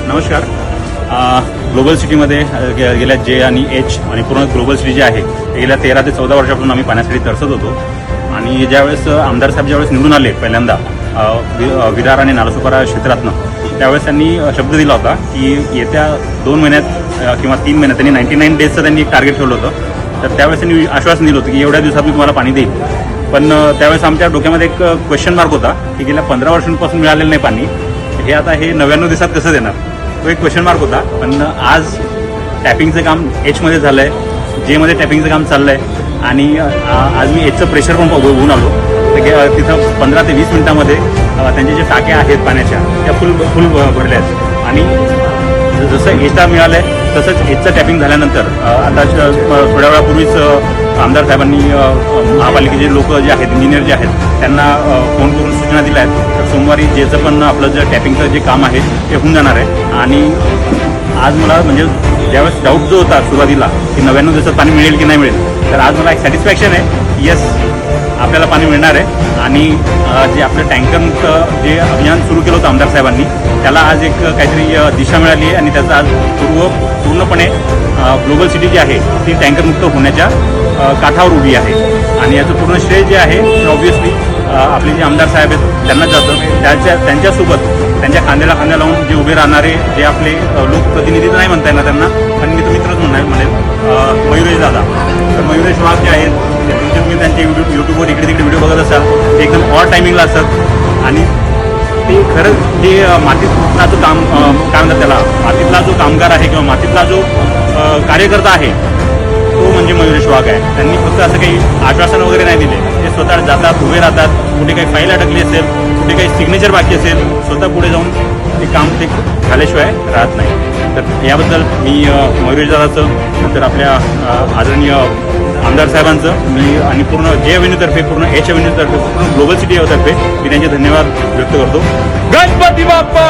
नमस्कार. ग्लोबल सिटीमध्ये गेल्या जे आणि एच आणि पूर्ण ग्लोबल सिटी जे आहे गेल्या 13 ते 14 वर्षापासून आम्ही पाण्यासाठी तरसत होतो. आणि ज्यावेळेस आमदार साहेब ज्यावेळेस निवडून आले पहिल्यांदा विरार आणि नालासोपारा क्षेत्रातनं, त्यावेळेस त्यांनी शब्द दिला होता की येत्या 2 महिन्यात किंवा 3 महिन्यात त्यांनी 99 डेजचं त्यांनी एक टार्गेट ठेवलं होतं. तर त्यावेळेस त्यांनी आश्वासन दिलं होतं की एवढ्या दिवसात मी तुम्हाला पाणी देईल. पण त्यावेळेस आमच्या डोक्यामध्ये एक क्वेश्चन मार्क होता की गेल्या 15 वर्षांपासून मिळालेलं नाही पाणी, हे आता हे 99 दिवसात कसं देणार, तो एक क्वेश्चन मार्क होता. पण आज टॅपिंगचं काम एचमध्ये झालं आहे, जेमध्ये टॅपिंगचं काम चाललं आहे. आणि आज मी एचचं प्रेशर पण बघून आलो. तर तिथं 15 ते 20 मिनिटामध्ये त्यांच्या ज्या टाक्या आहेत पाण्याच्या त्या फुल भरल्या आहेत. आणि जसं एचला मिळालं आहे तसंच एचचं टॅपिंग झाल्यानंतर आता थोड्या वेळापूर्वीच आमदार साहेबांनी महापालिकेचे लोक जे आहेत, इंजिनियर जे आहेत, त्यांना फोन करून सूचना दिल्या आहेत. तर सोमवारी जेचं पण आपलं जे टॅपिंगचं जे काम आहे ते होऊन जाणार आहे. आणि आज मला म्हणजे ज्यावेळेस डाऊट जो होता सुरुवातीला की 99 दिवसात पाणी मिळेल की नाही मिळेल, तर आज मला एक सॅटिस्फॅक्शन आहे, येस आपल्याला पाणी मिळणार आहे. आणि जे आपलं टँकरमुक्त जे अभियान सुरू केलं होतं आमदार साहेबांनी, त्याला आज एक काहीतरी दिशा मिळाली आहे. आणि त्याचा आज पूर्णपणे ग्लोबल सिटी जी आहे ती टँकरमुक्त होण्याच्या काठावर उभी आहे. आणि याचं पूर्ण श्रेय जे आहे ते ऑब्व्हियसली आपले जे आमदार साहेब आहेत त्यांनाच जातं. त्यांच्यासोबत त्यांच्या खांद्याला खांद्या लावून जे उभे राहणारे जे आपले लोकप्रतिनिधी नाही म्हणता येणार त्यांना, पण मी तर मित्रच म्हणेल मयुरेश दादा. तर मयुरेश वाघ जे आहेत तुम्ही त्यांचे यूट्यूबवर इकडे तिकडे व्हिडिओ बघत असाल, ते एकदम ऑल टायमिंगला असतात. आणि ते खरंच जे मातीतलाचं काम काय म्हणतात त्याला, मातीतला जो कामगार आहे किंवा मातीतला जो कार्यकर्ता आहे तो म्हणजे मयुरेश वाघ आहे. त्यांनी फक्त असं काही आश्वासन वगैरे नाही दिले, ते स्वतः जातात, उभे राहतात. कुठे काही फाईल अडकली असेल, कुठे काही सिग्नेचर बाकी असेल, स्वतः पुढे जाऊन ते काम ते झाल्याशिवाय राहत नाही. तर याबद्दल मी मयुरेश दादाचं, नंतर आपल्या आदरणीय आमदार साहेबांचं मी आणि पूर्ण जे अव्हेन्यूतर्फे, पूर्ण एच अव्हेन्यूतर्फे, पूर्ण ग्लोबल सिटी तर्फे मी त्यांचे धन्यवाद व्यक्त करतो. गणपती बाप्पा.